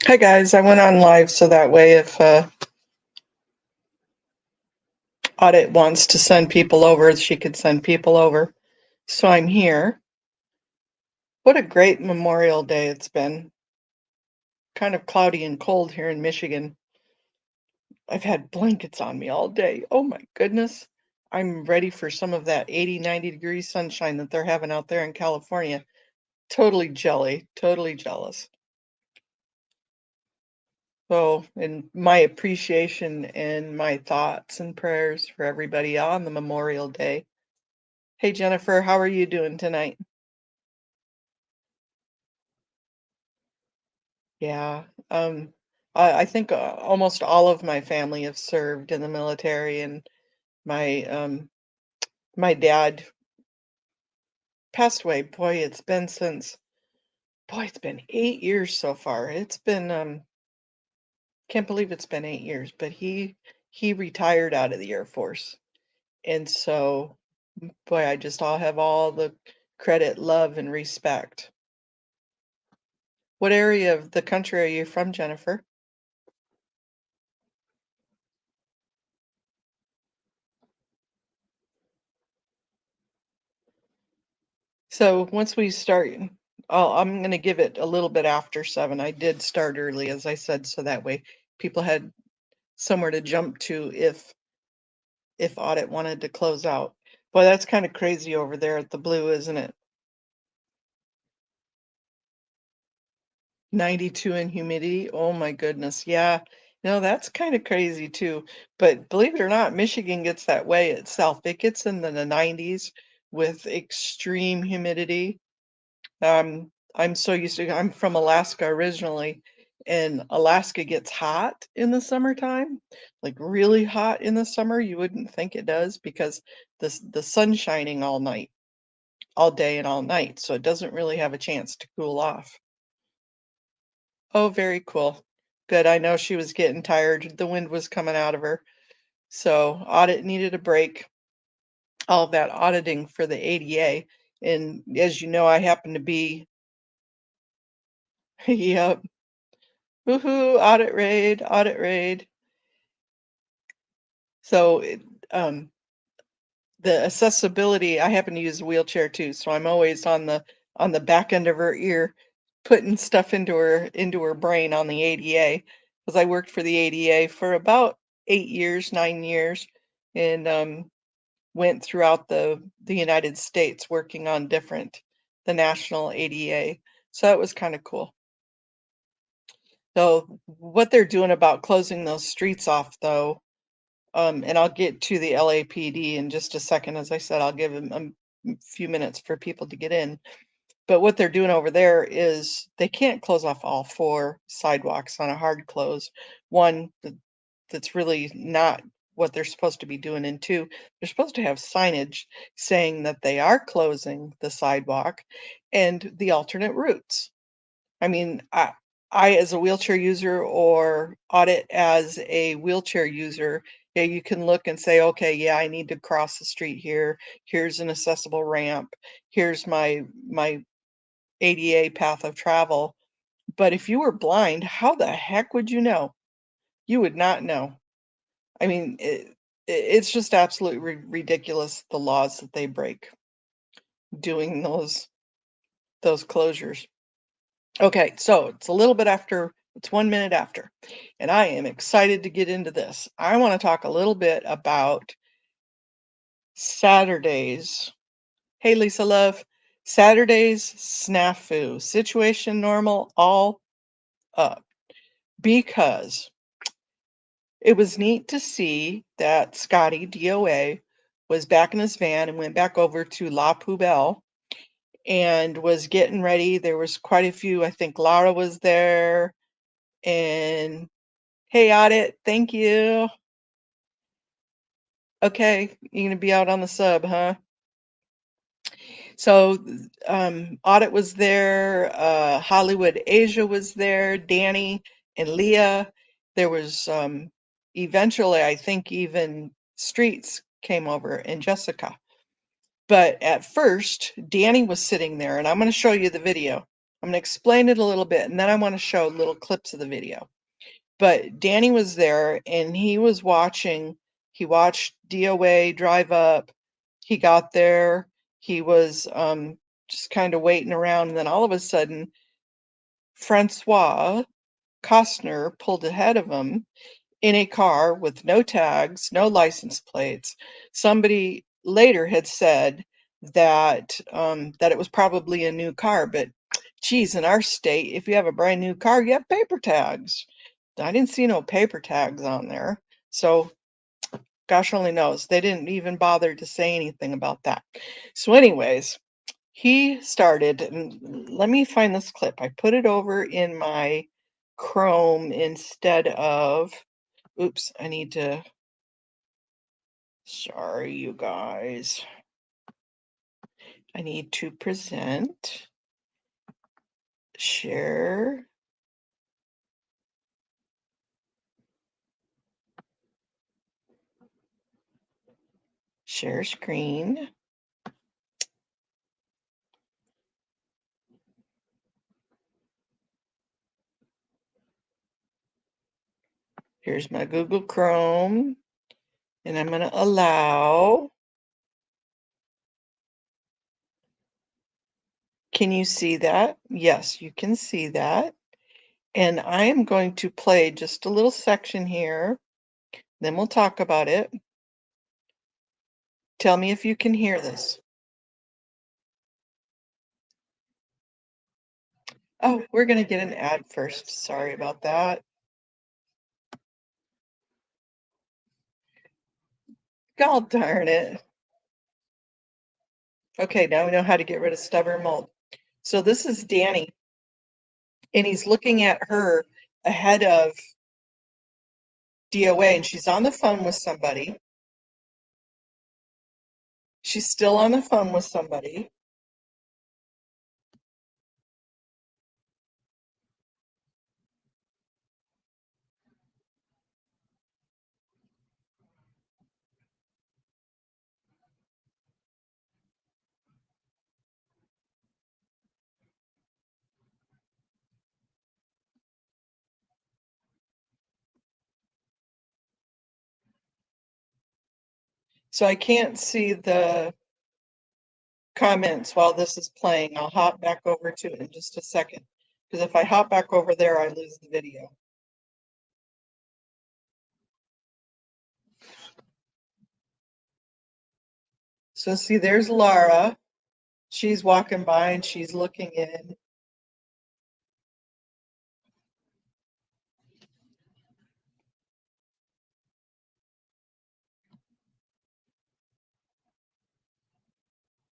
Hi guys, I went on live so that way if Audit wants to send people over, she could send people over. So I'm here. What a great Memorial Day it's been. Kind of cloudy and cold here in Michigan. I've had blankets on me all day. Oh my goodness. I'm ready for some of that 80, 90 degree sunshine that they're having out there in California. Totally jelly, totally jealous. So, and my appreciation and my thoughts and prayers for everybody on the Memorial Day. Hey Jennifer, how are you doing tonight? Yeah, I think almost all of my family have served in the military, and my my dad passed away. Boy, it's been 8 years so far. It's been can't believe it's been 8 years, but he retired out of the Air Force, and so boy, I just all have all the credit, love, and respect. What area of the country are you from, Jennifer? So once we start, I'm going to give it a little bit after 7. I did start early, as I said, so that way people had somewhere to jump to if Audit wanted to close out. Boy, that's kind of crazy over there at the Blue, isn't it? 92 in humidity. Oh my goodness. Yeah. No, that's kind of crazy too. But believe it or not, Michigan gets that way itself. It gets in the 90s with extreme humidity. I'm so used to I'm from Alaska originally, and Alaska gets hot in the summertime, like really hot in the summer. You wouldn't think it does because the sun's shining all night, all day and all night, so it doesn't really have a chance to cool off. Oh, very cool. Good. I know she was getting tired. The wind was coming out of her. So Audit needed a break, all of that auditing for the ADA. And as you know, I happen to be, yep. Woohoo, audit raid, audit raid. So the accessibility, I happen to use a wheelchair too, so I'm always on the back end of her ear putting stuff into her brain on the ADA because I worked for the ADA for about 8 years, 9 years, and went throughout the United States working on the national ADA. So that was kind of cool. So what they're doing about closing those streets off though, and I'll get to the LAPD in just a second. As I said, I'll give them a few minutes for people to get in. But what they're doing over there is they can't close off all 4 sidewalks on a hard close. One, that's really not what they're supposed to be doing. And 2, they're supposed to have signage saying that they are closing the sidewalk and the alternate routes. I mean, I as a wheelchair user or Audit as a wheelchair user, yeah, you can look and say, okay, yeah, I need to cross the street here. Here's an accessible ramp. Here's my ADA path of travel. But if you were blind, how the heck would you know? You would not know. I mean, it's just absolutely ridiculous the laws that they break doing those closures. Okay, so it's a little bit after, it's 1 minute after, and I am excited to get into this. I want to talk a little bit about Saturdays. Hey, Lisa Love. Saturdays SNAFU, situation normal, all up. Because it was neat to see that Scotty, DOA, was back in his van and went back over to La Poubelle and was getting ready. There was quite a few, I think Laura was there, and hey, Audit, thank you. Okay, you're gonna be out on the sub, huh? So, Audit was there, Hollywood Asia was there, Danny and Leah. There was, eventually, I think even Streets came over and Jessica. But at first, Danny was sitting there, and I'm gonna show you the video. I'm gonna explain it a little bit, and then I wanna show little clips of the video. But Danny was there, and he watched DOA drive up. He got there. He was, just kinda waiting around, and then all of a sudden, Francois Costner pulled ahead of him in a car with no tags, no license plates. Somebody later had said that that it was probably a new car, but geez, in our state, if you have a brand new car, you have paper tags. I didn't see no paper tags on there. So gosh only knows. They didn't even bother to say anything about that. So anyways, he started, and let me find this clip. I put it over in my Chrome instead of, oops, I need to, sorry, you guys. I need to present, share, share screen. Here's my Google Chrome, and I'm going to allow. Can you see that? Yes, you can see that. And I am going to play just a little section here, then we'll talk about it. Tell me if you can hear this. Oh, we're going to get an ad first. Sorry about that. God darn it. Okay, now we know how to get rid of stubborn mold. So this is Danny, and he's looking at her ahead of DOA, and she's on the phone with somebody. She's still on the phone with somebody. So I can't see the comments while this is playing. I'll hop back over to it in just a second, because if I hop back over there, I lose the video. So see, there's Laura. She's walking by and she's looking in.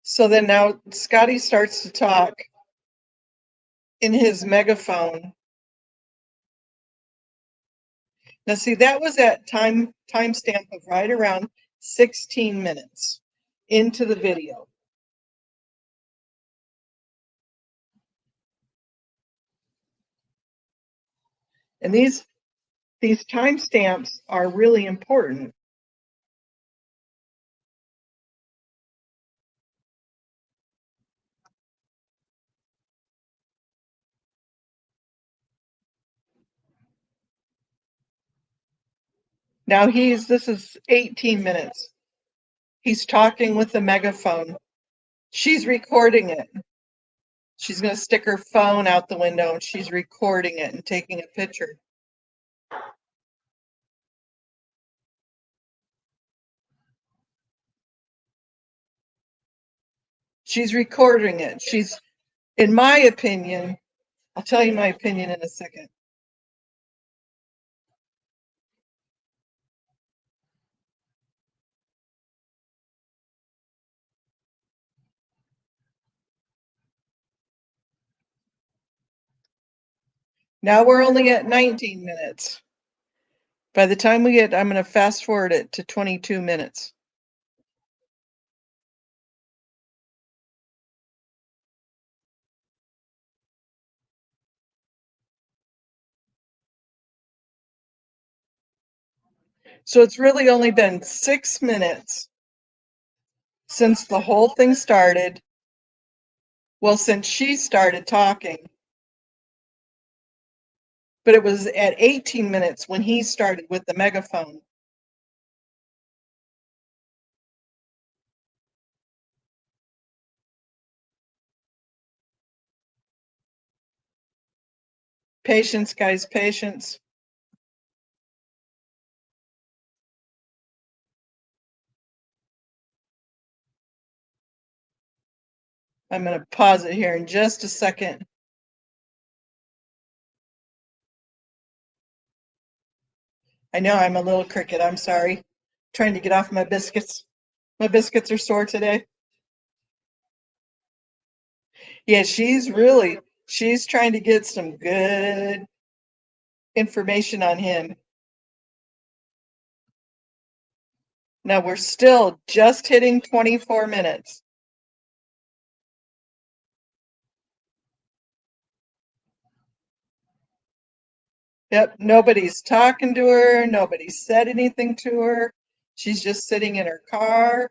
So then now Scotty starts to talk in his megaphone. Now see, that was at timestamp of right around 16 minutes into the video. And these timestamps are really important. Now this is 18 minutes. He's talking with the megaphone. She's recording it. She's going to stick her phone out the window and she's recording it and taking a picture. She's recording it. She's, in my opinion, I'll tell you my opinion in a second. Now we're only at 19 minutes. By the time we get, I'm going to fast forward it to 22 minutes. So it's really only been 6 minutes since the whole thing started. Well, since she started talking. But it was at 18 minutes when he started with the megaphone. Patience, guys, patience. I'm going to pause it here in just a second. I know I'm a little cricket. I'm sorry. Trying to get off my biscuits. My biscuits are sore today. Yeah, she's trying to get some good information on him. Now we're still just hitting 24 minutes. Yep, nobody's talking to her. Nobody said anything to her. She's just sitting in her car.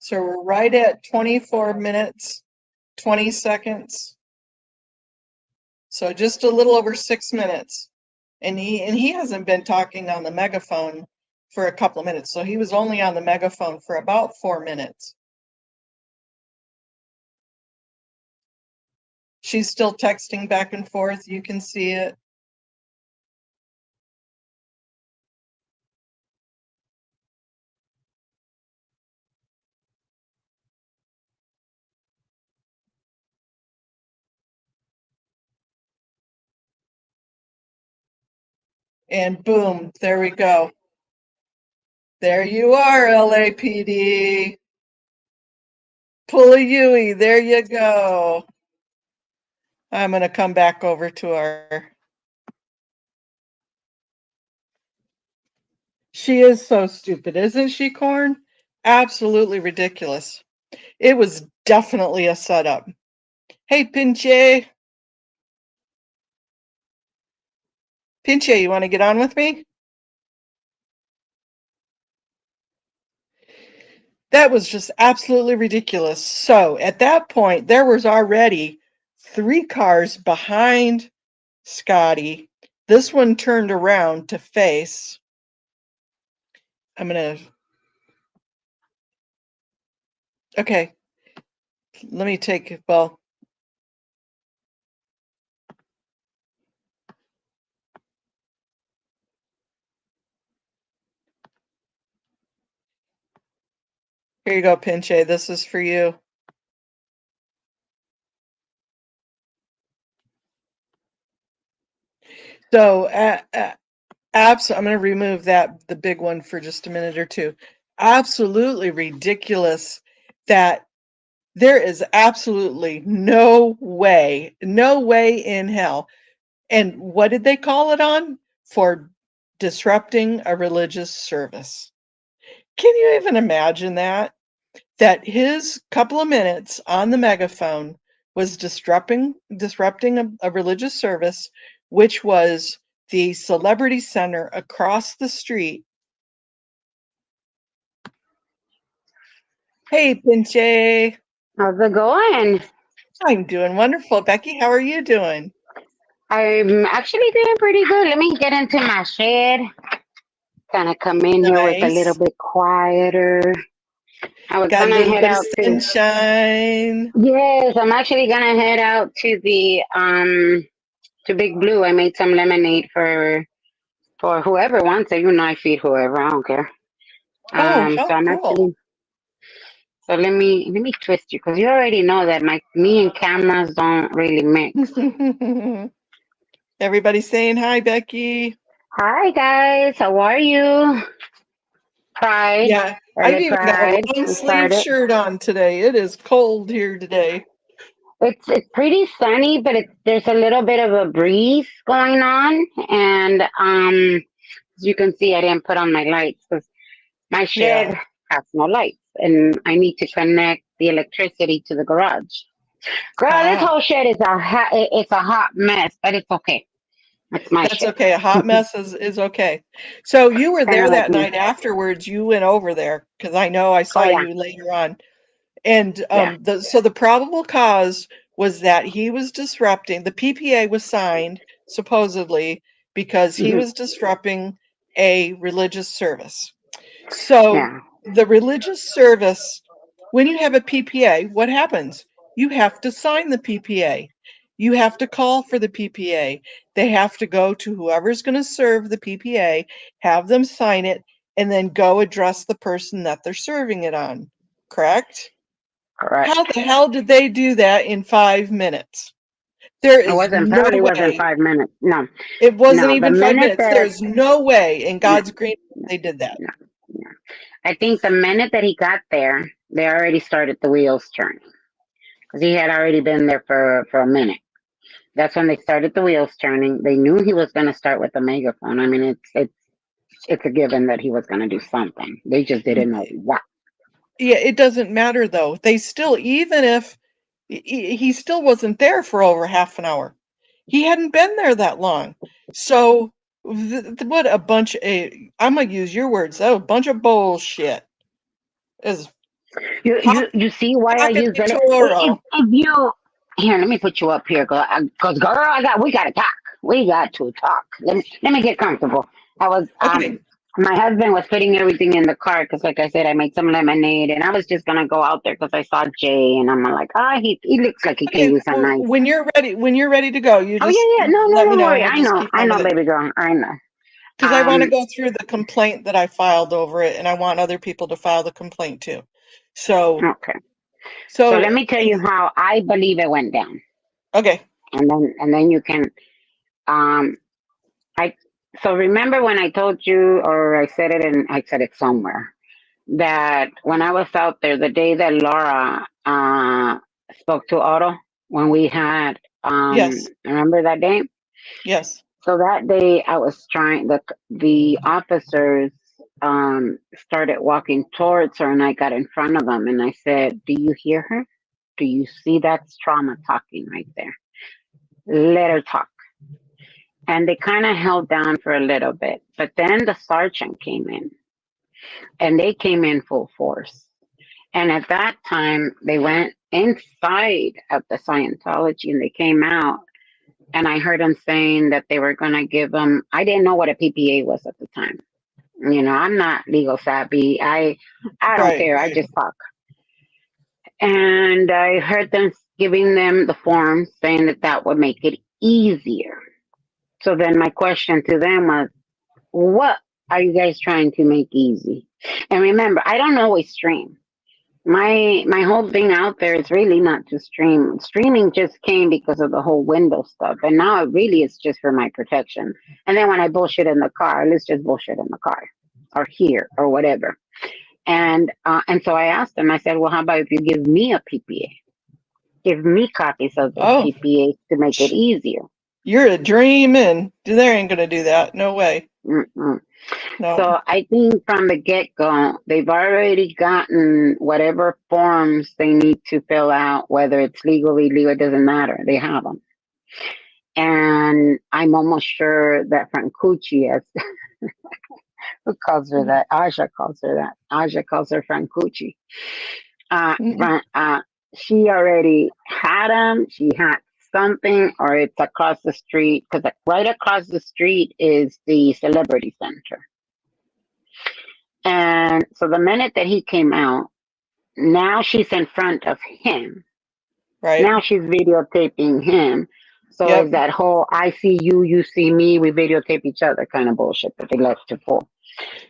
So we're right at 24 minutes, 20 seconds. So just a little over 6 minutes. And he hasn't been talking on the megaphone for a couple of minutes. So he was only on the megaphone for about 4 minutes. She's still texting back and forth. You can see it. And boom, there we go. There you are, LAPD. Pull a Yui, there you go. I'm going to come back over to our. She is so stupid, isn't she, Corn? Absolutely ridiculous. It was definitely a setup. Hey, Pinche. Pinche, you want to get on with me? That was just absolutely ridiculous. So at that point, there was already 3 cars behind Scotty. This one turned around to face. I'm going to. Okay. Let me take. Well. Here you go, Pinche. This is for you. So, I'm going to remove the big one for just a minute or two. Absolutely ridiculous that there is absolutely no way in hell. And what did they call it on? For disrupting a religious service. Can you even imagine that? That his couple of minutes on the megaphone was disrupting a religious service, which was the Celebrity Center across the street. Hey, Pinche. How's it going? I'm doing wonderful. Becky, how are you doing? I'm actually doing pretty good. Let me get into my shed. Kind of come in here with a little Nice. bit quieter. I was Got a gonna little head bit of out to. sunshine. Yes, I'm actually gonna head out to the to Big Blue. I made some lemonade for whoever wants it. You know, I feed whoever. I don't care. Oh, So how I'm cool. actually. So let me twist you because you already know that me and cameras don't really mix. Everybody saying hi, Becky. Hi guys, how are you? Pride, Yeah, I've early even got a Pride. long We sleeve started. shirt on today. It is cold here today. It's pretty sunny, but there's a little bit of a breeze going on, and as you can see, I didn't put on my lights because my Yeah. shed has no lights, and I need to connect the electricity to the garage. Girl, this Ah, whole shed is it's a hot mess, but it's okay. It's my that's shed. okay. A hot mess is okay. So you were Kind there of like that me. night afterwards. You went over there because I know I Oh saw yeah, you later on. And yeah. the probable cause was that he was disrupting. The PPA was signed supposedly because he Hmm. was disrupting a religious service. So Yeah. the religious service, when you have a PPA, what happens? You have to sign the PPA. You have to call for the PPA. They have to go to whoever's going to serve the PPA, have them sign it, and then go address the person that they're serving it on. Correct? How Correct. the hell did they do that in 5 minutes? There It is wasn't no probably wasn't way. 5 minutes. No, It wasn't no. The even five minute minutes. that There's no way in no, God's green no, they did that. no, no. I think the minute that he got there, they already started the wheels turning because he had already been there for a minute. That's when they started the wheels turning. They knew he was going to start with the megaphone. I mean, it's a given that he was going to do something. They just didn't know what. Yeah, it doesn't matter though. They still, even if he still wasn't there for over half an hour, he hadn't been there that long. So, what a bunch of, I'm gonna use your words, a bunch of bullshit. Is You talk, you see why I talking use to that? Toro. If you here, let me put you up here, girl. Cause girl, we gotta talk. We got to talk. Let me get comfortable. I was Okay, my husband was putting everything in the car because, like I said, I made some lemonade, and I was just gonna go out there because I saw Jay, and I'm like, he looks like he can okay. use a nice. When you're ready to go, you Oh just yeah, yeah. No, no, let me don't know and worry. we'll just keep I on know, with it. baby girl. I know. Because I want to Um, go through the complaint that I filed over it, and I want other people to file the complaint too. So, okay. So so let me tell you how I believe it went down, okay. and then you can um I so remember when I told you, or I said it somewhere, that when I was out there the day that Laura spoke to Otto when we had Yes, remember that day? yes. So that day I was trying the officers started walking towards her and I got in front of them and I said, "Do you hear her? Do you see that's trauma talking right there? Let her talk." And they kind of held down for a little bit. But then the sergeant came in and they came in full force. And at that time, they went inside of the Scientology and they came out. And I heard them saying that they were going to give them, I didn't know what a PPA was at the time. You know, I'm not legal savvy. I don't Right, care. I right. just talk. And I heard them giving them the form saying that that would make it easier. So then my question to them was, what are you guys trying to make easy? And remember, I don't always stream. My whole thing out there is really not to stream. Streaming just came because of the whole Windows stuff, and now it really is just for my protection. And then when I bullshit in the car, let's just bullshit in the car, or here, or whatever. And so I asked them. I said, "Well, how about if you give me a PPA? Give me copies of those Oh, PPAs to make it easier." you're a dream, and they ain't gonna do that. No way. Mm-mm. No. So I think from the get go, they've already gotten whatever forms they need to fill out, whether it's legally, legal, it doesn't matter. They have them. And I'm almost sure that Francucci, as who calls her that? Aja calls her that. Aja calls her Francucci. Mm-mm. She already had them. She had something, or it's across the street, because right across the street is the Celebrity Center. And so the minute that he came out, now she's in front of him. Right. Now she's videotaping him. So Yep. is that whole I see you, you see me, we videotape each other kind of bullshit that they left to pull.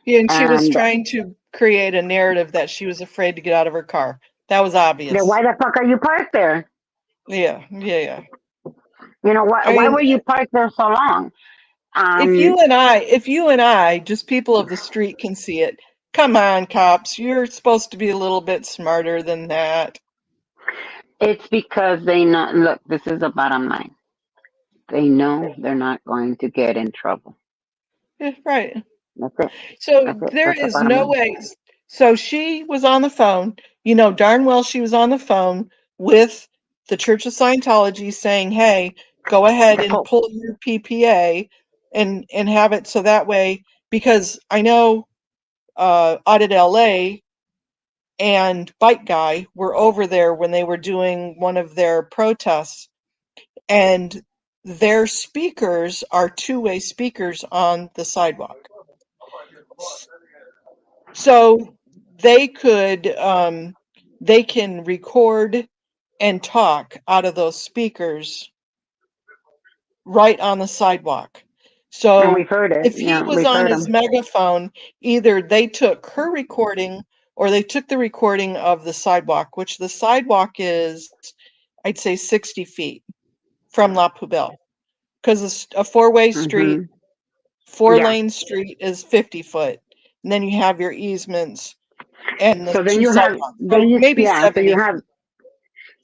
Yeah, and she was And trying to create a narrative that she was afraid to get out of her car. That was then obvious. why the fuck are you parked there? Yeah, yeah, yeah. You know, I why mean, were you parked there so long? Um, If you and I, just people of the street, can see it, come on, cops, you're supposed to be a little bit smarter than that. it's because they know. Look, this is the bottom line. They know they're not going to get in trouble. Yeah, right. That's it. So That's it. there That's the is bottom no line. way. So she was on the phone. You know darn well she was on the phone with the Church of Scientology saying, "Hey, go ahead The and Pope. pull your PPA and have it so that way." Because I know Audit LA and Bike Guy were over there when they were doing one of their protests, and their speakers are two-way speakers on the sidewalk. So they could they can record and talk out of those speakers right on the sidewalk. And we've So heard it. if he Yeah, was we've on heard his them. megaphone, either they took her recording or they took the recording of the sidewalk, which the sidewalk is, I'd say, 60 feet from La Poubelle. Because a four-way street, Hmm. Yeah. four-lane street is 50 foot. And then you have your easements and the So then two you have, sidewalks. then So you, maybe yeah. So you 70 have, feet.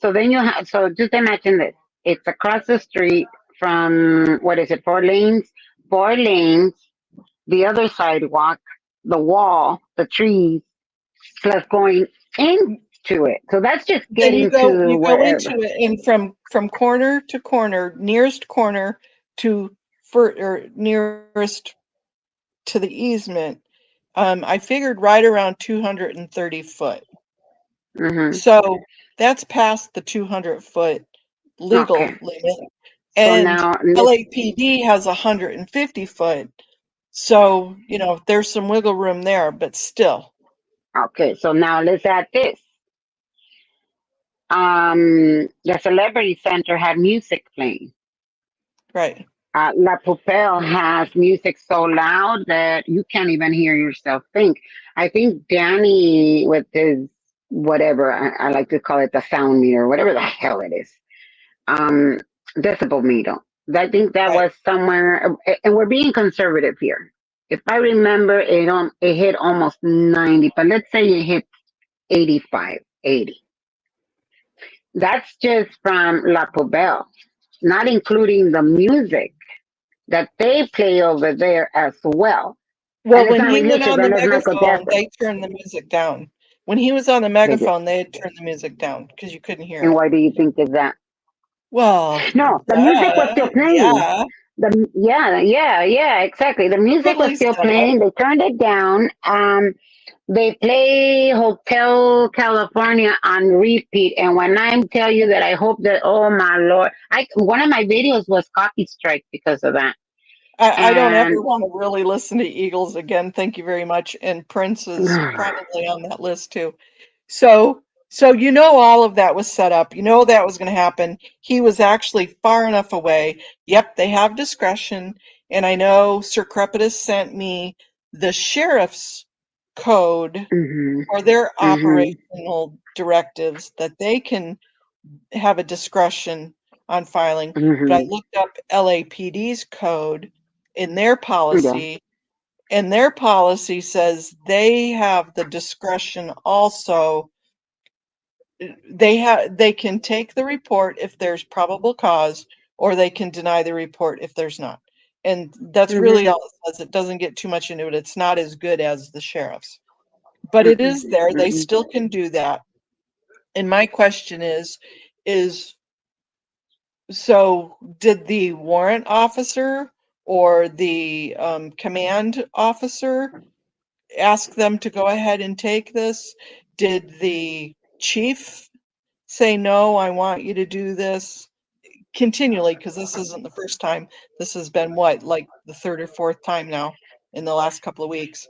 so then you have, so just imagine this. It's across the street from, what is it, 4 lanes? 4 lanes, the other sidewalk, the wall, the trees, plus going into it. So that's just Then getting to you go wherever. into it, and from corner to corner, nearest corner to or nearest to the easement, I figured right around 230 foot. Hmm. So that's past the 200-foot legal Okay. limit, So and now this, LAPD has 150 foot. So, there's some wiggle room there, but still, okay. So now let's add this. The Celebrity Center had music playing. right. La Poupelle has music so loud that you can't even hear yourself think. I think Danny, with his whatever, I like to call it the sound meter, whatever the hell it is, um, decibel meter. I think that Right. was somewhere, and we're being conservative here. If I remember, it hit almost 90, but let's say it hit 85, 80. That's just from La Poubelle, not including the music that they play over there as well. Well, And it's when not he went religious on the and it's Michael megaphone, Jackson. they turned the music down. When he was on the They did. megaphone, they had turned the music down because you couldn't hear And it. why do you think is that? Well, No, the music was duh, still playing. yeah, Yeah, exactly. The music was totally still set up. playing. They turned it down. They play Hotel California on repeat. And when I tell you that I hope that, oh my Lord, one of my videos was copy strike because of that. I don't ever And want to really listen to Eagles again. Thank you very much. And Prince is probably on that list too. So, all of that was set up. That was going to happen. He was actually far enough away. Yep, they have discretion. And I know Sir Crepidus sent me the sheriff's code hmm or their hmm operational directives that they can have a discretion on filing. But I hmm looked up LAPD's code in their yeah. policy, and their policy says they have the discretion also. They can take the report if there's probable cause, or they can deny the report if there's not. And that's hmm really all it says. It doesn't get too much into it. It's not as good as the sheriff's, but it Mm-mm, is there. They mm-mm. still can do that. And my question is so did the warrant officer or the command officer ask them to go ahead and take this? Did the chief say, no, I want you to do this continually? Because this isn't the first time. This has been what, like the third or fourth time now in the last couple of weeks.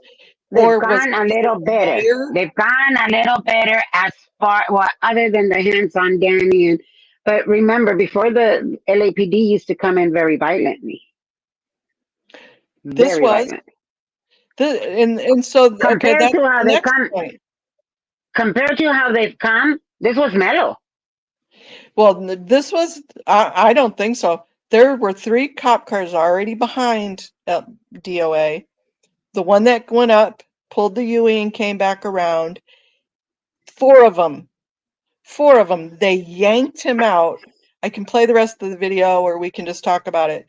They've Or was gone it a just little the better. mayor? They've gone a little better as far, well, other than the hands on Danny. But remember, before the LAPD used to come in very violently, This very was violent. the and so okay, Compared that's to how the they next come, point. compared to how they've come, this was mellow. Well, this was, I don't think so. There were 3 cop cars already behind DOA. The one that went up pulled the UE and came back around. 4 of them, 4 of them. They yanked him out. I can play the rest of the video, or we can just talk about it.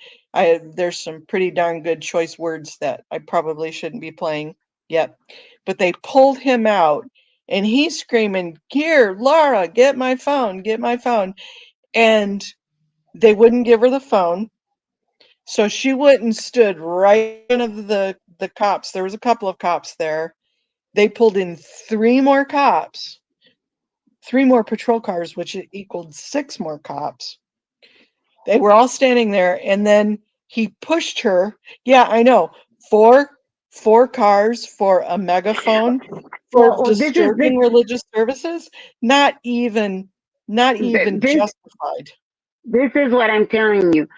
There's some pretty darn good choice words that I probably shouldn't be playing yet, but they pulled him out, and he's screaming, "Here, Laura, get my phone, get my phone!" And they wouldn't give her the phone, so she went and stood right in front of the cops. There was a couple of cops there. They pulled in 3 more cops, 3 more patrol cars, which equaled 6 more cops. They were all standing there, and then he pushed her. Yeah, I know. 4 cars for a megaphone for Well, this is disturbing religious services? Not even this justified. this is what I'm telling you.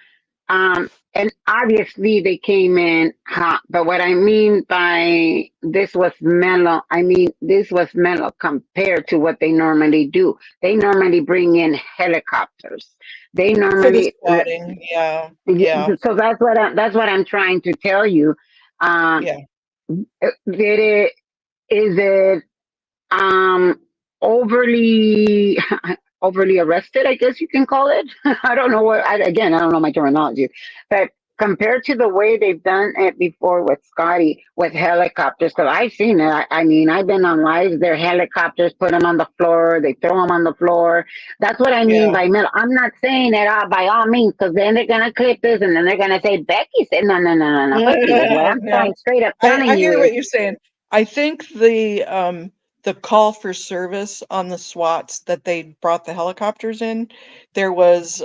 And obviously they came in hot, but what I mean by this was mellow, I mean this was mellow compared to what they normally do. They normally bring in helicopters. They For the normally, squatting, yeah, yeah, so that's what I'm trying to tell you. Um, yeah, did it is it um overly overly arrested, I guess you can call it. I don't know again, I don't know my terminology, but compared to the way they've done it before with Scotty with helicopters, because I've seen it. I mean, I've been on live. Their helicopters put them on the floor. They throw them on the floor. That's what I mean yeah. by metal. I'm not saying that by all means, because then they're gonna clip this and then they're gonna say Becky said no, no, no, no, no. Fuck you. What I'm Yeah. saying, straight up telling I you hear is what you're saying. I think the call for service on the SWATs that they brought the helicopters in, there was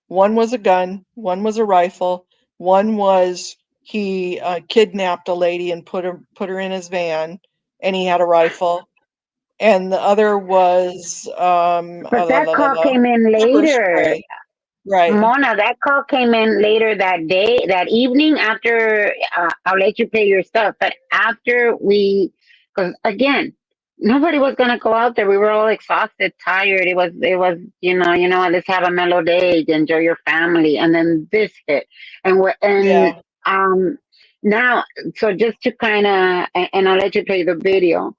one was a gun, one was a rifle, one was he kidnapped a lady and put her in his van, and he had a rifle, and the other was but that call came in pepper later. spray. Right. Mona, that call came in later that day, that evening after, I'll let you pay your stuff, but after because again, nobody was going to go out there. We were all exhausted, tired. Let's have a mellow day, enjoy your family. And then this hit. Yeah. Um, now, so just to kind of, and I'll let you play the video.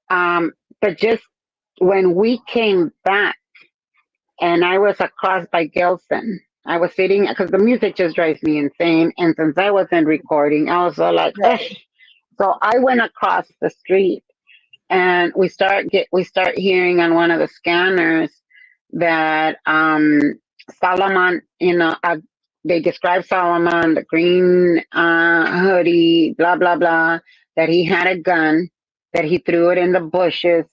Um, but just when we came back, and I was across by Gilson. I was sitting because the music just drives me insane. And since I wasn't recording, I was all like, ugh. Right. So I went across the street and we start hearing on one of the scanners that Solomon, they describe Solomon, the green hoodie, blah blah blah, that he had a gun, that he threw it in the bushes.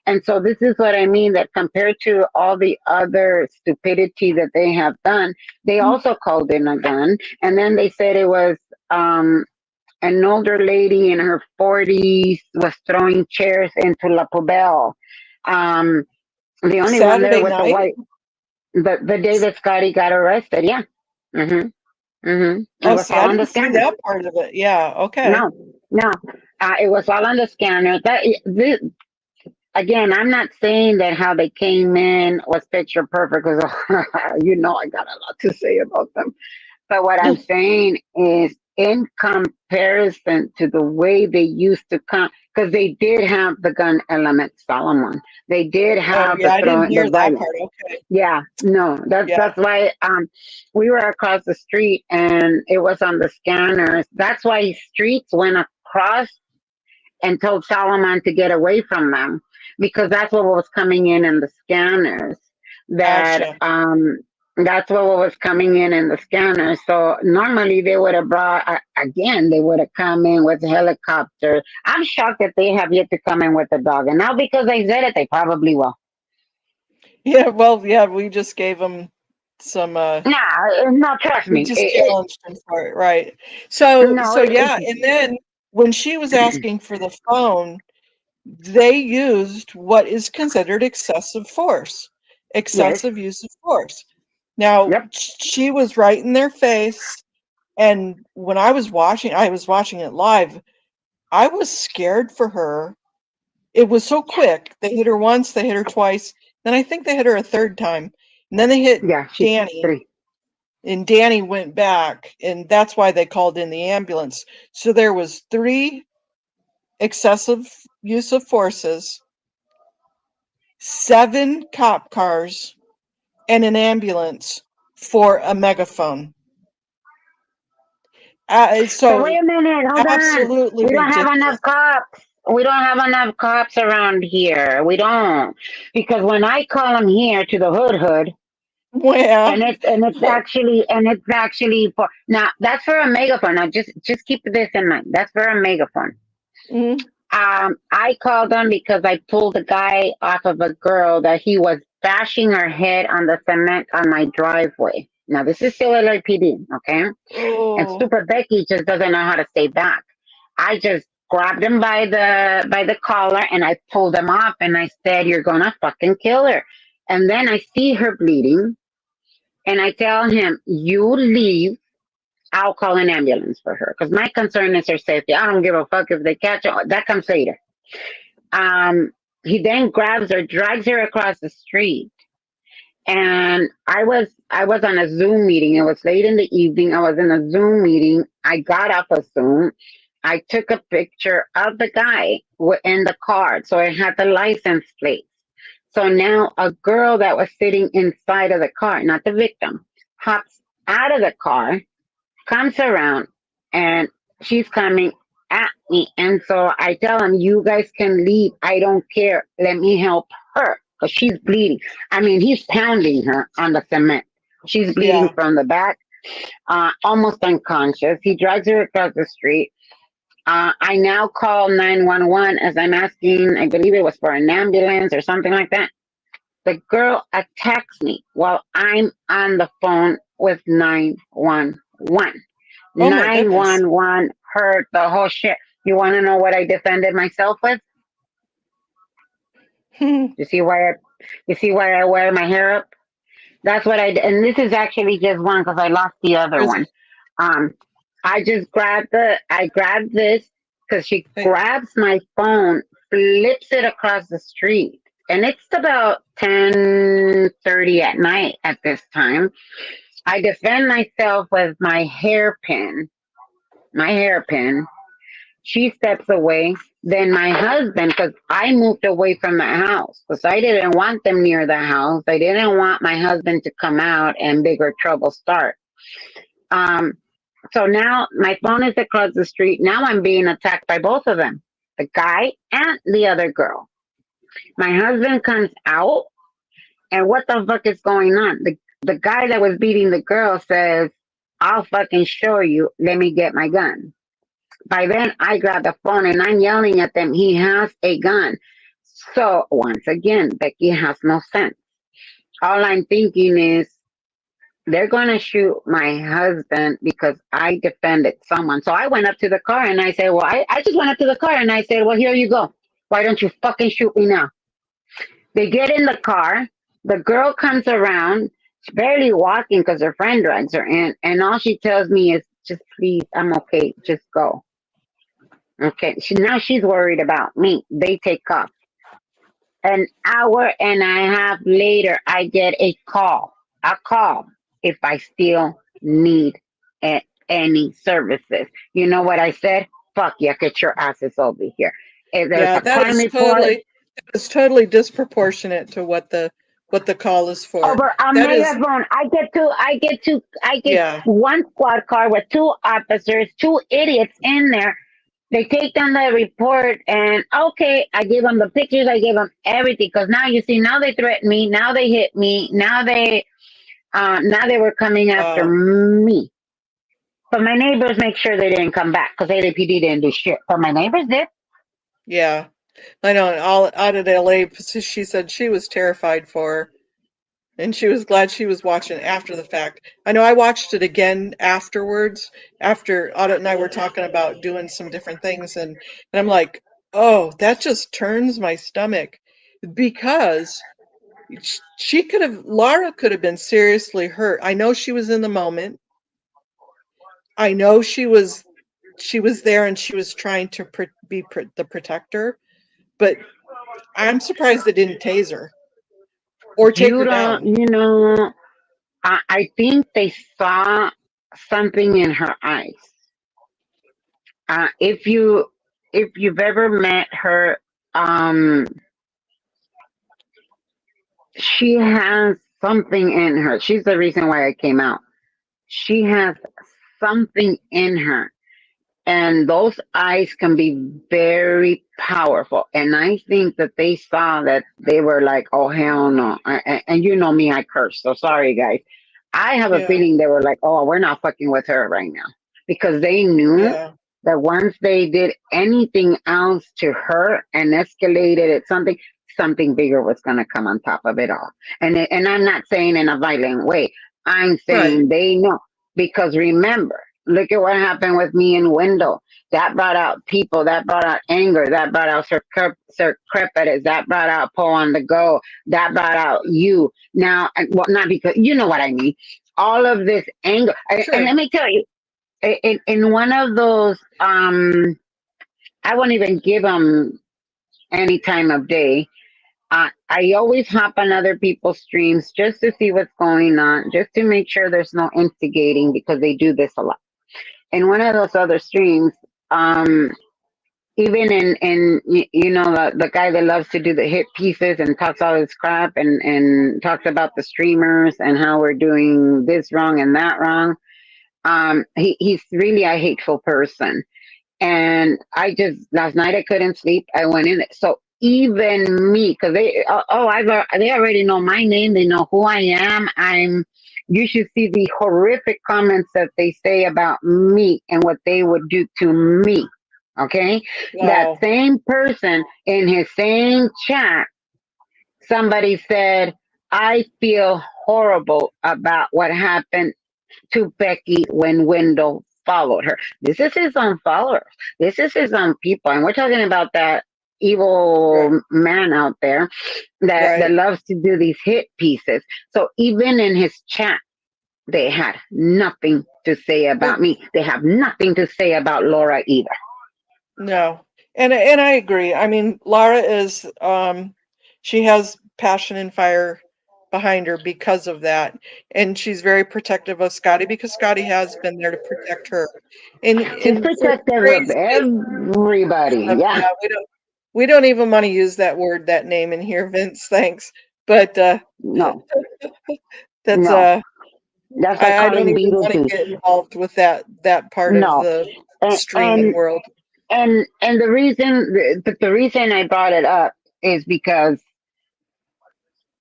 And so this is what I mean, that compared to all the other stupidity that they have done, they also called in a gun, and then they said it was um an older lady in her 40s was throwing chairs into La Poubelle. Um, the only one there Saturday with the night? white, the day that Scotty got arrested, yeah. hmm It Oh, was see, all I on the didn't see scanner. that part of it. Yeah, okay. No, no, it was all on the scanner. Again, I'm not saying that how they came in was picture perfect because I got a lot to say about them. But what I'm saying is, in comparison to the way they used to come, because they did have the gun element, Solomon. They did Oh, have yeah, I didn't the hear that violence. part. Okay. Yeah, no, Yeah. that's why we were across the street and it was on the scanners. That's why streets went across and told Solomon to get away from them, because that's what was coming in the scanners. That Gotcha. that's what was coming in the scanners. So normally they would have brought again. They would have come in with a helicopter. I'm shocked that they have yet to come in with a dog. And now because they said it, they probably will. Yeah, well, yeah, we just gave them some, Nah, no, trust we me. just challenged them for it, right. So No, yeah, and then when she was asking for the phone, they used what is considered excessive force, yes, excessive use of force. Now, yep, she was right in their face, and when I was watching it live, I was scared for her. It was so quick. They hit her once, they hit her twice, then I think they hit her a third time, and then they hit yeah. She's Danny. 3. and Danny went back, and that's why they called in the ambulance. So there was 3 excessive use of forces, 7 cop cars, and an ambulance for a megaphone. So So wait a minute, hold on. absolutely We don't have enough ridiculous. cops. We don't have enough cops around here. We don't. Because when I call them here to the hood, Well, and it's actually for now that's for a megaphone. Now just keep this in mind. That's for a megaphone. mm, I called them because I pulled a guy off of a girl that he was bashing her head on the cement on my driveway. Now this is still LAPD, okay? And oh, stupid Becky just doesn't know how to stay back. I just grabbed him by the collar and I pulled him off and I said, "You're gonna fucking kill her." And then I see her bleeding and I tell him, "You leave. I'll call an ambulance for her." Because my concern is her safety. I don't give a fuck if they catch her. That comes later. Um, he then grabs her, drags her across the street. And I was on a Zoom meeting. It was late in the evening. I was in a Zoom meeting. I got off of Zoom. I took a picture of the guy in the car, so it had the license plate. So now a girl that was sitting inside of the car, not the victim, hops out of the car, comes around, and she's coming at me. And so I tell him, "You guys can leave. I don't care. Let me help her because she's bleeding." I mean, he's pounding her on the cement. She's bleeding yeah. from the back, almost unconscious. He drags her across the street. I now call 911 as I'm asking, I believe it was for an ambulance or something like that. The girl attacks me while I'm on the phone with 911. Oh my goodness. 911 heard the whole shit. You want to know what I defended myself with? You see why I wear my hair up? That's what I did. And this is actually just one because I lost the other There's one. Um, I grabbed this because she a, grabs my phone, flips it across the street. And it's about 10:30 at night at this time. I defend myself with my hairpin. She steps away. Then my husband, because I moved away from the house, because I didn't want them near the house. I didn't want my husband to come out and bigger trouble start. Um, so now my phone is across the street. Now I'm being attacked by both of them, the guy and the other girl. My husband comes out, and what the fuck is going on? The guy that was beating the girl says, "I'll fucking show you. Let me get my gun." By then, I grab the phone and I'm yelling at them. He has a gun. So once again, Becky has no sense. All I'm thinking is they're going to shoot my husband because I defended someone. So I went up to the car and I said, "Well, I just went up to the car and I said, well, here you go. Why don't you fucking shoot me now?" They get in the car. The girl comes around. She's barely walking because her friend drags her in. And all she tells me is, "Just please, I'm okay. Just go." Okay. Now she's worried about me. They take off. An hour and a half later, I get a call if I still need any services. You know what I said? Fuck yeah, get your asses over here. If there's yeah, a crime report, it's totally disproportionate to what the call is for. over a That is, megaphone. I get yeah. one squad car with 2 officers, 2 idiots in there. They take down the report, and okay, I give them the pictures, I give them everything. Because now you see, now they threaten me, now they hit me, now they were coming after Wow. me. But my neighbors make sure they didn't come back because LAPD didn't do shit. But my neighbors did. Yeah. I know, all out at LA, she said she was terrified for her, and she was glad she was watching after the fact. I know I watched it again afterwards, after Audit and I were talking about doing some different things, and I'm like, oh, that just turns my stomach because Laura could have been seriously hurt. I know she was in the moment. I know she was there and she was trying to the protector, but I'm surprised they didn't tase her or take You her don't, down. you know. I think they saw something in her eyes. If you've ever met her, um, she has something in her. She's the reason why I came out. She has something in her, and those eyes can be very powerful. And I think that they saw that, they were like, "Oh hell no!" And you know me, I curse. So sorry, guys. I have a Yeah, feeling they were like, "Oh, we're not fucking with her right now," because they knew yeah, that once they did anything else to her and escalated it, something bigger was gonna come on top of it all. And I'm not saying in a violent way. I'm right. saying they know, because remember, look at what happened with me and Wendell. That brought out people. That brought out anger. That brought out Crepitus. That brought out Poe on the go. That brought out you. Now, well, not because you know what I mean. All of this anger, and Sure. let me tell you, in one of those, I won't even give them any time of day. I always hop on other people's streams just to see what's going on, just to make sure there's no instigating, because they do this a lot. In one of those other streams, um, even you know, the guy that loves to do the hit pieces and talks all this crap, and talks about the streamers and how we're doing this wrong and that wrong. He's really a hateful person. And I just, last night I couldn't sleep. I went in. So even me, because they already know my name. They know who I am. You should see the horrific comments that they say about me and what they would do to me. Okay. That Wow. same person in his same chat, somebody said, I feel horrible about what happened to Becky when Wendell followed her. This is his own followers. This is his own people. And we're talking about that Right. evil man out there that Right. loves to do these hit pieces. So even in his chat, they had nothing to say Well, about me. They have nothing to say about Laura either. no. And I agree. I mean, Lara is she has passion and fire behind her because of that. And she's very protective of Scotty because Scotty has been there to protect her. She's In certain protective of crazy cases, everybody. Yeah. yeah, we don't even want to use that word, that name in here, Vince, thanks. But No, that's no. That's like I don't calling even want to Beetlejuice. get involved with that part of No. the And, streaming and world. and the reason I brought it up is because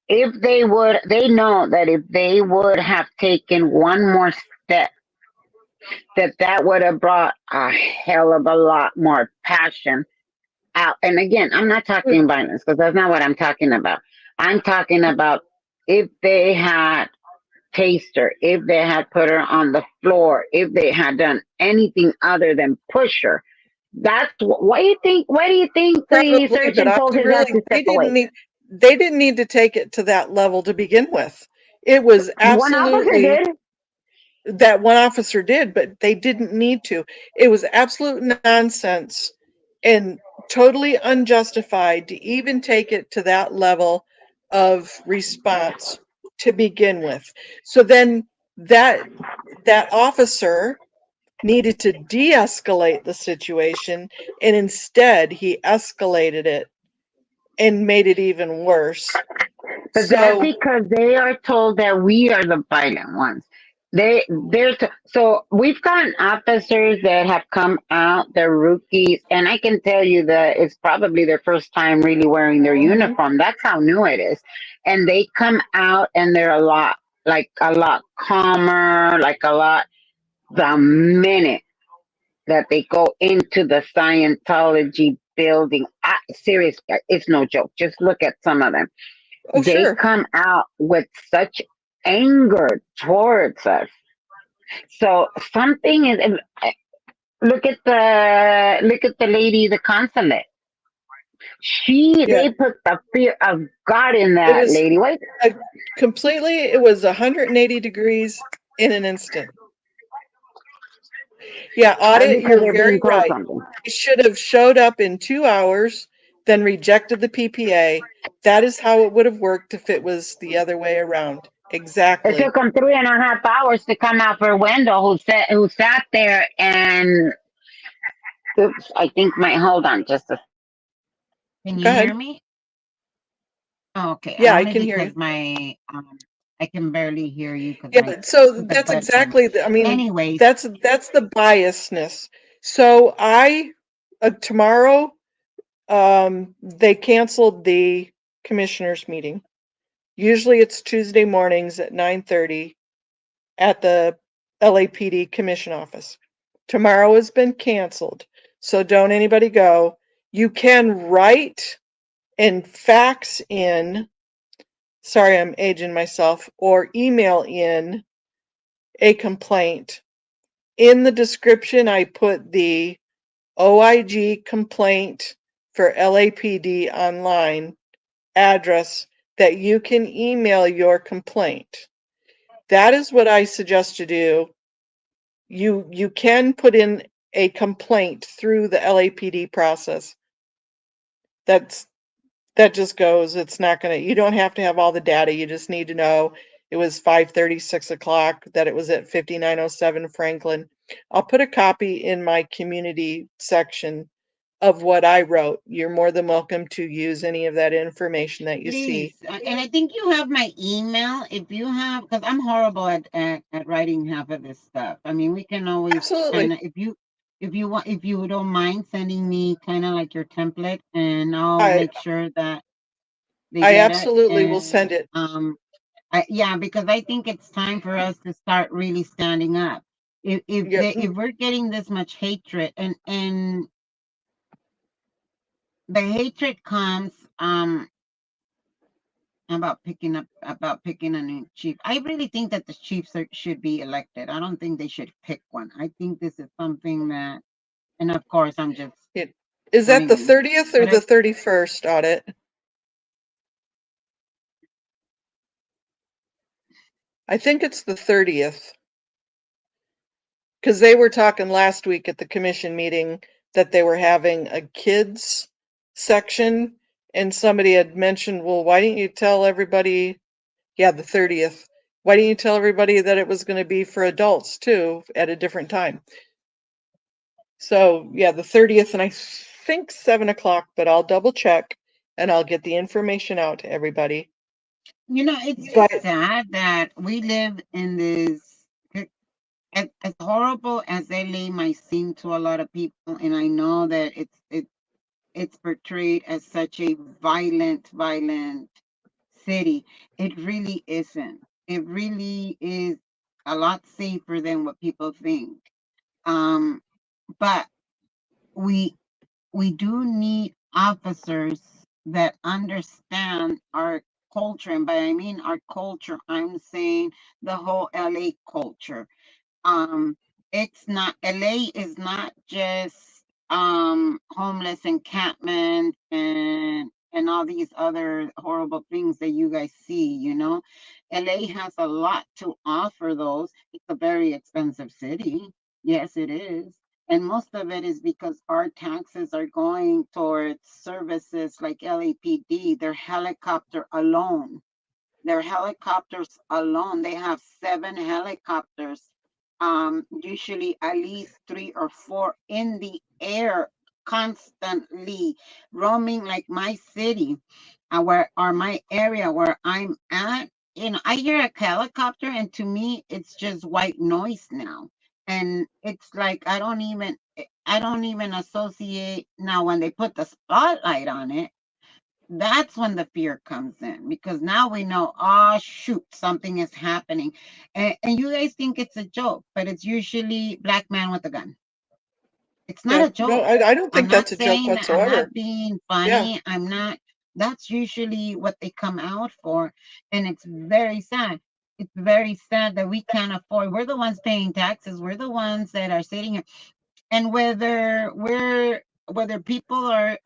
if they would, they know that if they would have taken one more step, that would have brought a hell of a lot more passion out. And again, I'm not talking violence, because that's not what I'm talking about. I'm talking about if they had tased her, if they had put her on the floor, if they had done anything other than push her. That's why do you think the Probably, but surgeon told his ass to step away? they didn't need to take it to that level to begin with. It was One officer absolutely did. that one officer did, but they didn't need to. It was absolute nonsense and totally unjustified to even take it to that level of response to begin with. So then that that officer needed to de-escalate the situation, and instead he escalated it and made it even worse. But that's So, because they are told that we are the violent ones. So we've gotten officers that have come out, they're rookies, and I can tell you that it's probably their first time really wearing their mhm, uniform. That's how new it is. And they come out and they're a lot calmer, like a lot the minute that they go into the Scientology building. Seriously, it's no joke. Just look at some of them. oh They sure, come out with such anger towards us. So something is. Look at the lady, the consulate. yeah, They put the fear of God in it that was lady. Wait, a it was 180 degrees in an instant. Yeah, audit, because you're they're being very told right. something. They should have showed up in 2 hours, then rejected the PPA. That is how it would have worked if it was the other way around. It exactly. took them 3.5 hours to come out for Wendell, who sat there and oops, I think my hold on just a Can Go you hear ahead. me? Oh, okay. Yeah, I Only can hear you. because my I can barely hear you because Yeah, my but so stupid that's headphones. exactly I mean, Anyways, that's the biasness. So tomorrow, they canceled the commissioners meeting. Usually it's Tuesday mornings at 9:30 at the LAPD commission office. Tomorrow has been canceled, so don't anybody go. You can write and fax in, sorry, I'm aging myself, or email in a complaint. In the description, I put the OIG complaint for LAPD online address that you can email your complaint. That is what I suggest you do. You can put in a complaint through the LAPD process. That's that just goes. It's not gonna. You don't have to have all the data. You just need to know it was 5:30, 6 o'clock. That it was at 5907 Franklin. I'll put a copy in my community section of what I wrote. You're more than welcome to use any of that information that you please, see. and I think you have my email. If you have, because I'm horrible at writing half of this stuff. I mean, we can always kind Absolutely. of, if you want, if you don't mind sending me kind of like your template, and I'll I make sure that they I get it. absolutely will And send it. yeah, because I think it's time for us to start really standing up. Yeah, If we're getting this much hatred, and the hatred comes about picking a new chief. I really think that the chiefs should be elected. I don't think they should pick one. I think this is something that, and of course, I'm just it, is that running the in, 30th or but the 31st audit? I think it's the 30th. Because they were talking last week at the commission meeting that they were having a kids section, and somebody had mentioned, well, why didn't you tell everybody, yeah, the 30th, why didn't you tell everybody that it was going to be for adults too at a different time? So, yeah, the 30th, and I think 7 o'clock, but I'll double check and I'll get the information out to everybody. it's But just sad that we live in this. As horrible as LA might seem to a lot of people, and I know that it's portrayed as such a violent city. It really isn't. It really is a lot safer than what people think. Um, but we we do need officers that understand our culture, and by I mean our culture, I'm saying the whole LA culture. um it's not, LA is not just homeless encampment and all these other horrible things that you guys see. LA has a lot to offer. Those, it's a very expensive city. Yes, it is. And most of it is because our taxes are going towards services like LAPD. Their helicopter alone, their helicopters alone, they have 7 helicopters, usually at least 3 or 4 in the air, constantly roaming like my city, where or my area where I'm at. I hear a helicopter, and to me, it's just white noise now. And it's like I don't even associate now when they put the spotlight on it. That's when the fear comes in, because now we know, oh shoot, something is happening. And you guys think it's a joke, but it's usually black man with a gun. It's not yeah, a no, joke. I don't I'm think not that's a joke saying that, I'm whatsoever. not being Yeah, funny. I'm not. That's usually what they come out for. And it's very sad. It's very sad that we can't afford. We're the ones paying taxes. We're the ones that are sitting here. And whether people are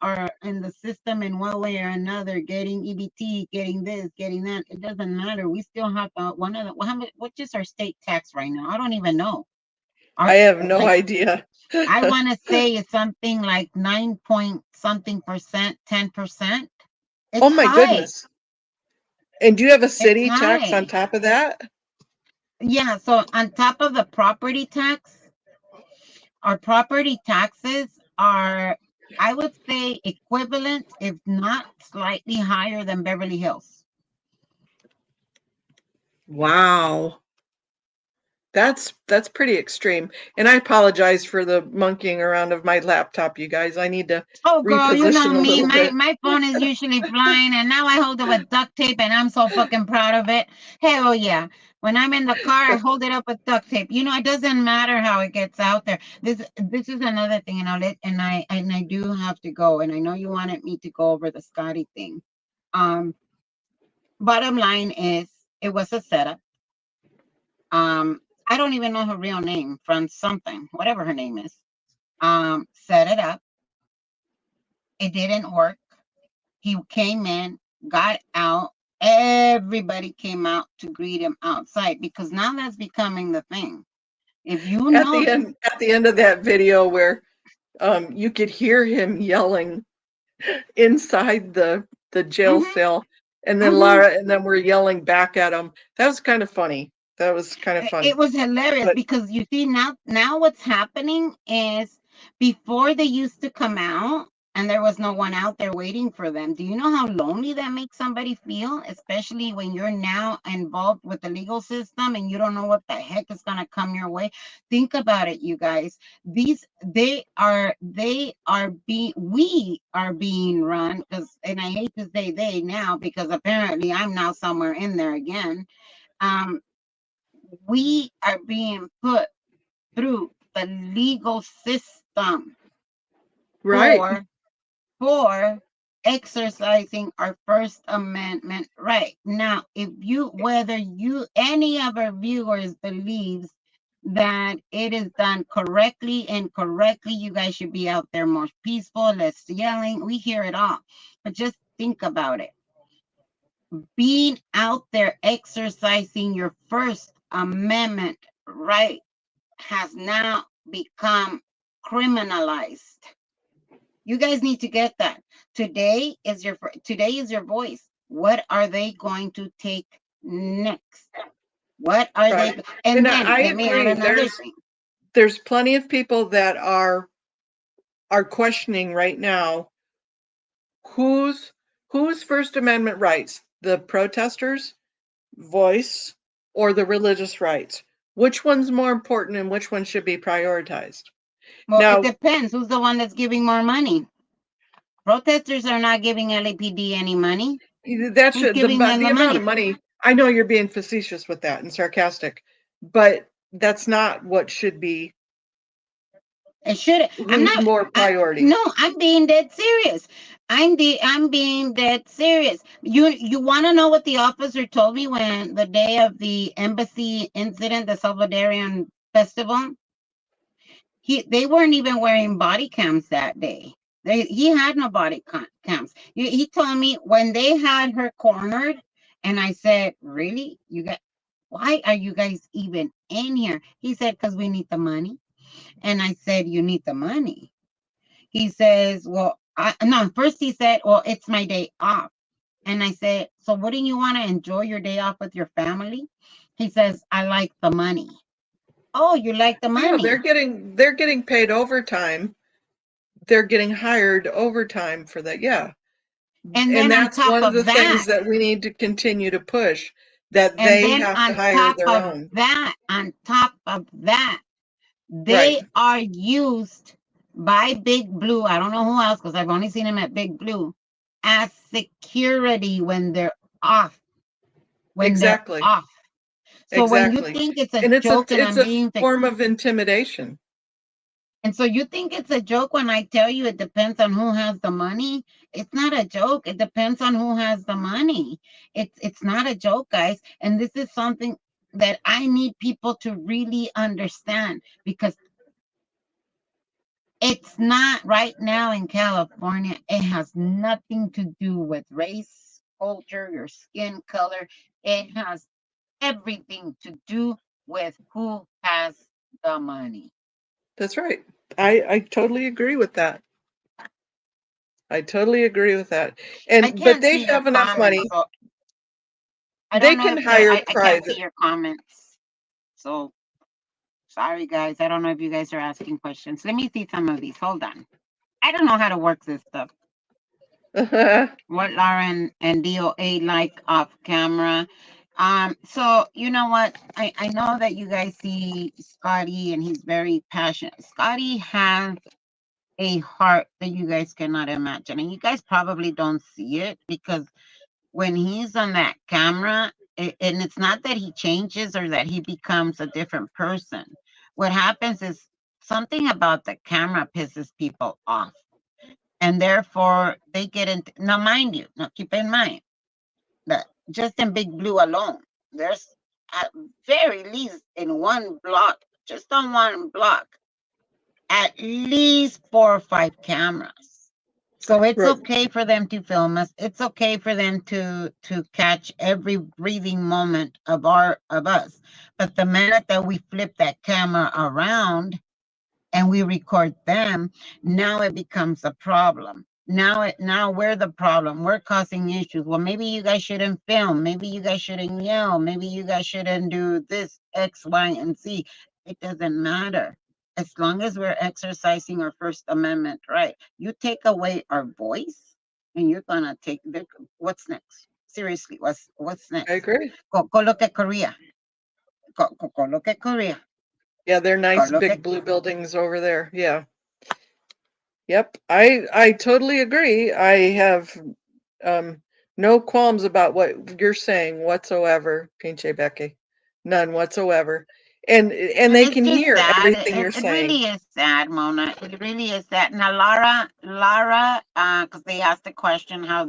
in the system in one way or another, getting EBT, getting this, getting that, it doesn't matter. We still have one of the, how much, what is our state tax right now? I don't even know. I Our, have no like, idea. I want to say it's something like 9 point something percent, 10%. Oh It's my high. goodness. And do you have a It's city tax on high. top of that? Yeah, so on top of the property tax, our property taxes are, I would say, equivalent, if not slightly higher than Beverly Hills. Wow. That's pretty extreme. And I apologize for the monkeying around of my laptop, you guys. I need to Oh, girl, you know reposition a me. little My bit. my phone is usually flying, and now I hold it with duct tape, and I'm so fucking proud of it. Hell yeah! When I'm in the car, I hold it up with duct tape. You know, it doesn't matter how it gets out there. This is another thing, and I do have to go, and I know you wanted me to go over the Scotty thing. Um, Bottom line is, it was a setup. I don't even know her real name, from something, whatever her name is. Set it up. It didn't work. He came in, got out. Everybody came out to greet him outside, because now that's becoming the thing. If you notice, At the end of that video where you could hear him yelling inside the jail mhm, cell, and then mhm. Lara and then we're yelling back at him. That was kind of funny. That was kind of fun. It was hilarious, But because you see, now what's happening is, before they used to come out and there was no one out there waiting for them. Do you know how lonely that makes somebody feel, especially when you're now involved with the legal system and you don't know what the heck is going to come your way? Think about it, you guys. We are being run, because, and I hate to say they now, because apparently I'm now somewhere in there again. um we are being put through the legal system right. for for exercising our First Amendment right. Now, if you, whether you, any of our viewers believes that it is done correctly, incorrectly, you guys should be out there more peaceful, less yelling. We hear it all, but just think about it. Being out there exercising your First Amendment right has now become criminalized. You guys need to get that. Today is your voice. What are they going to take next? What are Right. they? And And then I let me add agree. another thing. There's plenty of people that are questioning right now whose whose First Amendment rights, the protesters' voice or the religious rights. Which one's more important and which one should be prioritized? Well, it Now, depends who's the one that's giving more money. Protesters are not giving LAPD any money. that Who's should giving them the the amount of money? money. I know you're being facetious with that and sarcastic, but that's not what should be. It should. I'm Who's not. more priority? No, I'm being dead serious. I'm being dead serious. You want to know what the officer told me when the day of the embassy incident, the Salvadorian festival? They weren't even wearing body cams that day. He had no body cams. He told me when they had her cornered, and I said, "Really? You got? Why are you guys even in here?" He said, "Because we need the money." And I said, "You need the money?" He says, "Well, no, first he said, well, it's my day off." And I said, "So wouldn't you want to enjoy your day off with your family?" He says, "I like the money." Oh, you like the Yeah, money. they're getting paid overtime. They're getting hired overtime for that. Yeah. And And then on that's top one of of the that, things that we need to continue to push, that and they then have to on hire top their of own. that, on top of that, Right. they are used by Big Blue. I don't know who else, because I've only seen him at Big Blue, as security when they're off. When they're Exactly. off. So when you Exactly. think it's a And joke and it's I'm a being form of intimidation. And so you think it's a joke when I tell you it depends on who has the money? It's not a joke. It depends on who has the money. It's not a joke, guys. And this is something that I need people to really understand, because it's not right now in California. It has nothing to do with race, culture, your skin color. It has everything to do with who has the money. That's right. I totally agree with that. I totally agree with that. I And but can't they see the have enough money. comments. So I They don't know can if there. hire I can't see private. your comments. So sorry, guys. I don't know if you guys are asking questions. Let me see some of these. Hold on. I don't know how to work this stuff. What Lauren and DOA like off camera. So you know what? I know that you guys see Scotty and he's very passionate. Scotty has a heart that you guys cannot imagine. And you guys probably don't see it because when he's on that camera, and it's not that he changes or that he becomes a different person. What happens is something about the camera pisses people off. And therefore they get into, now mind you, now keep in mind that just in Big Blue alone, there's at very least in one block, just on one block, at least 4 or 5 cameras. So it's Right. okay for them to film us. It's okay for them to catch every breathing moment of us. But the minute that we flip that camera around and we record them, now it becomes a problem. Now we're the problem. We're causing issues. Well, maybe you guys shouldn't film. Maybe you guys shouldn't yell. Maybe you guys shouldn't do this X, Y, and Z. It doesn't matter. As long as we're exercising our First Amendment right. You take away our voice and you're gonna take what's next? Seriously, what's I next? agree. Go look at Korea. Go look at Korea. Yeah, they're Go nice look big at blue buildings over there. Yeah. Yep. I totally agree. I have um no qualms about what you're saying whatsoever, Pinche Becky. None whatsoever. And And they it's can just hear sad. everything you're It saying. really is sad, Mona. It really is sad. Now, Lara, because they asked the question, how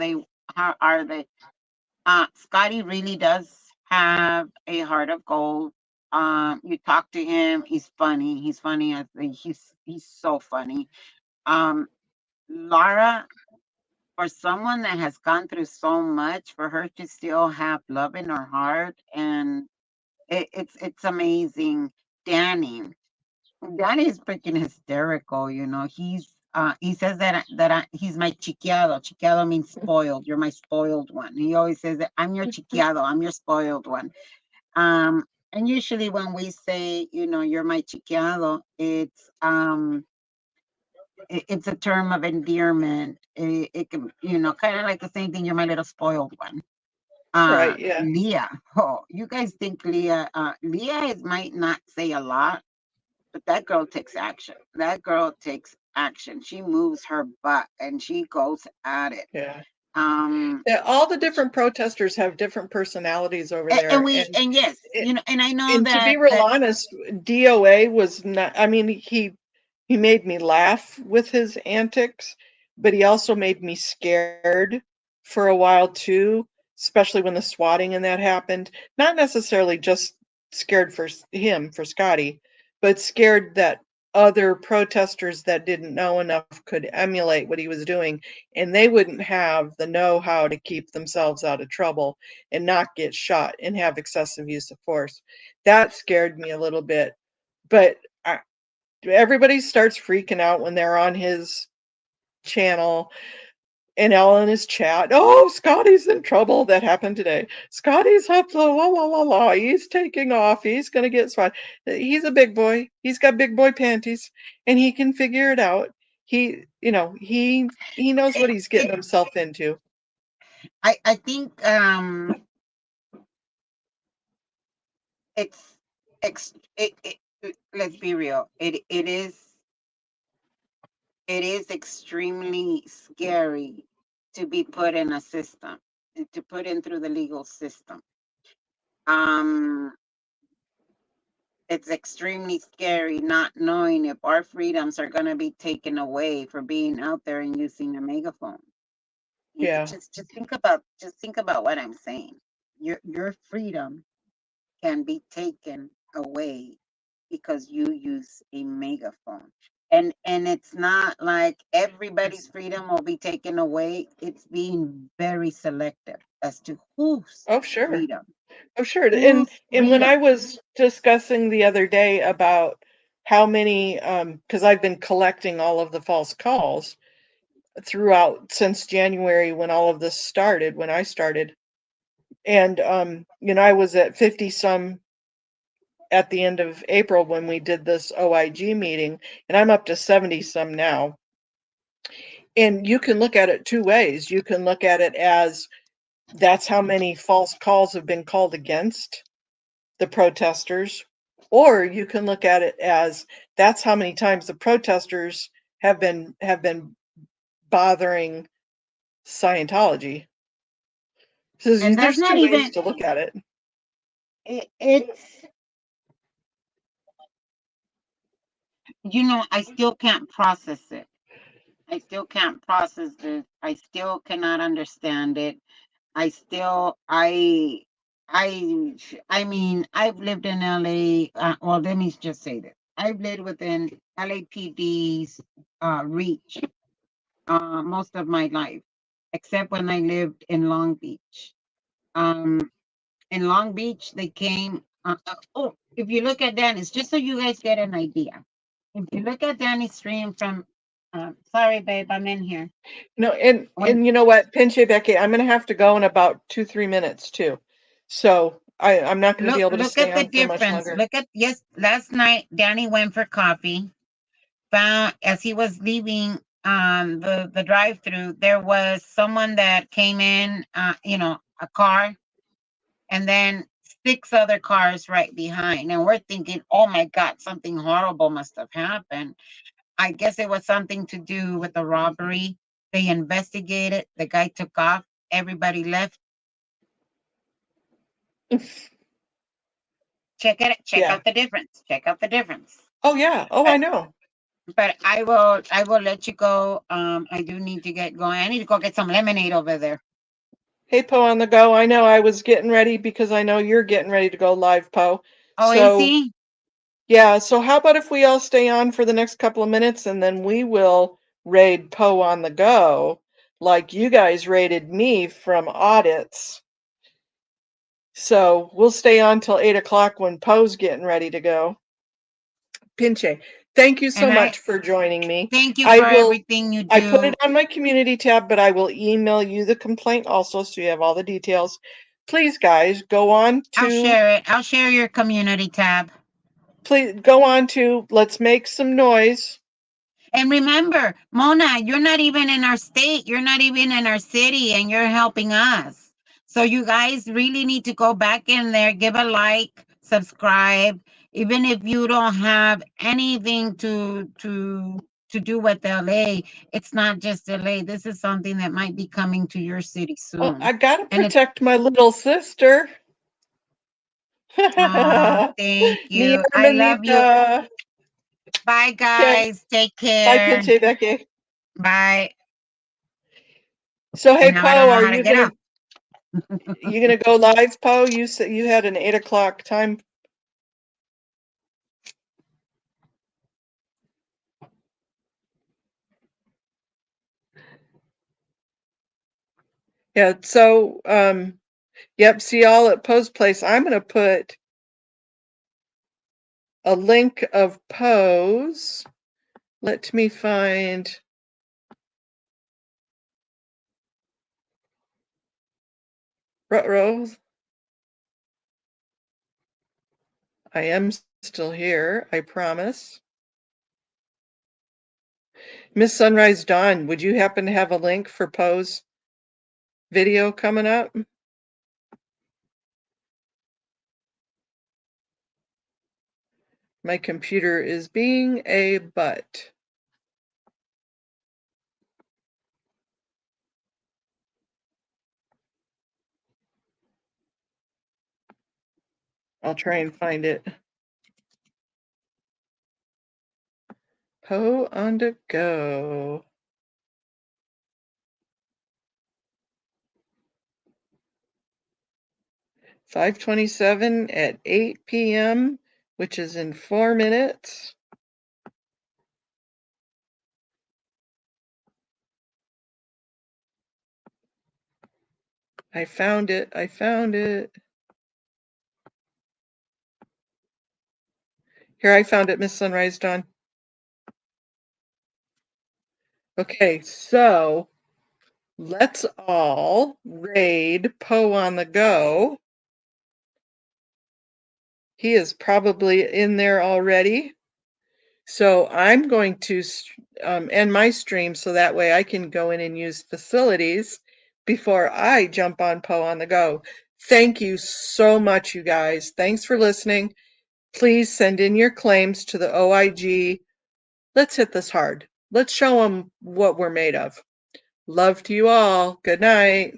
are they? Scotty really does have a heart of gold. You talk to him, he's funny. He's funny. He's so funny. Um, Lara, for someone that has gone through so much, for her to still have love in her heart, and it's amazing. Danny. Danny's freaking hysterical, you know. He says he's my chiquiado. Chiquiado means spoiled. You're my spoiled one. He always says that I'm your chiquiado. I'm your spoiled one. And usually when we say, you know, you're my chiquiado, it's a term of endearment. It can, you know, kind of like the same thing. You're my little spoiled one. Right, yeah. Leah. Oh, you guys think Leah might not say a lot, but that girl takes action. That girl takes action. She moves her butt and she goes at it. Yeah. Um, Yeah, all the different protesters have different personalities over and there. we and yes, you know, and I know And to be real that honest, DOA was not, I mean, he made me laugh with his antics, but he also made me scared for a while too, especially when the swatting and that happened. Not necessarily just scared for him, for Scotty, but scared that other protesters that didn't know enough could emulate what he was doing, and they wouldn't have the know-how to keep themselves out of trouble and not get shot and have excessive use of force. That scared me a little bit. But everybody starts freaking out when they're on his channel and all in his chat. Oh, Scotty's in trouble. That happened today. Scotty's up, la la la la. He's taking off. He's gonna get swat. He's a big boy. He's got big boy panties, and he can figure it out. He, you know, he knows what it, he's getting himself into. I think it's let's be real. It is extremely scary to be put in a system, to put in through the legal system. Um, it's extremely scary not knowing if our freedoms are going to be taken away for being out there and using a megaphone. Yeah. Just think about what I'm saying. Your freedom can be taken away because you use a megaphone. And it's not like everybody's freedom will be taken away. It's being very selective as to whose Oh, sure. freedom. Oh, sure. And Whose when I freedom. was discussing the other day about how many, because I've been collecting all of the false calls throughout since January when all of this started, when I started, And, I was at 50 some at the end of April when we did this OIG meeting, and I'm up to 70 some now. And you can look at it two ways. You can look at it as that's how many false calls have been called against the protesters, or you can look at it as that's how many times the protesters have been bothering Scientology. So And that's there's not two ways even, to look at it. it's, I still can't process it. I still can't process this. I still cannot understand it. I still, I mean, I've lived in LA. Well, let me just say this. I've lived within LAPD's reach most of my life, except when I lived in Long Beach. In Long Beach, they came. Oh, if you look at Danny's, just so you guys get an idea, if you look at Danny's stream from, sorry, babe, I'm in here. No, and you know what, Pinche Becky, I'm gonna have to go in about 2-3 minutes too. So I'm not gonna be able to Look stay at the on for much difference. longer. Yes, last night Danny went for coffee. Found as he was leaving the drive-through, there was someone that came in, a car, and then 6 other cars right behind. And we're thinking, oh my God, something horrible must have happened. I guess it was something to do with the robbery. They investigated, the guy took off, everybody left. Check Yeah. out the difference. Check out the difference. Oh yeah. Oh, I But know. I will let you go. I do need to get going. I need to go get some lemonade over there. Hey, Poe on the go. I know I was getting ready because I know you're getting ready to go live, Poe. Oh, is So he? yeah, so how about if we all stay on for the next couple of minutes and then we will raid Poe on the go, like you guys raided me from audits. So we'll stay on till 8 o'clock when Poe's getting ready to go. Pinche, thank you so And I much for joining me. thank you I for will, everything you I put it do. on my community tab, but I will email you the complaint also so you have all the details. Please, guys, go on I'll to, share it. I'll share your community tab. please go on to, let's make some noise. And remember, Mona, you're not even in our state. You're not even in our city, and you're helping us. So you guys really need to go back in there, give a like, subscribe. Even if you don't have anything to do with LA, it's not just LA. This is something that might be coming to your city Oh, soon. I gotta And it's protect my little sister. thank Mi you. I love you. hermanita. Bye, Okay, guys. Take bye, care. Pinche Becky. Bye. So, And hey, now I don't Poe, know are how to get off. you gonna go live, Poe? You said you had an 8 o'clock time. Yeah. So, yep. See y'all at Poe's place. I'm gonna put a link of Poe's. Let me find. Rose. I am still here. I promise. Miss Sunrise Dawn, would you happen to have a link for Poe's video coming up? My computer is being a butt. I'll try and find it. Poe on the go. 5:27 at 8 p.m., which is in 4 minutes. I found it. I found it. Here, I found it, Miss Sunrise Dawn. Okay, so let's all raid Poe on the Go. He is probably in there already. So I'm going to end my stream so that way I can go in and use facilities before I jump on Poe on the Go. Thank you so much, you guys. Thanks for listening. Please send in your claims to the OIG. Let's hit this hard. Let's show them what we're made of. Love to you all. Good night.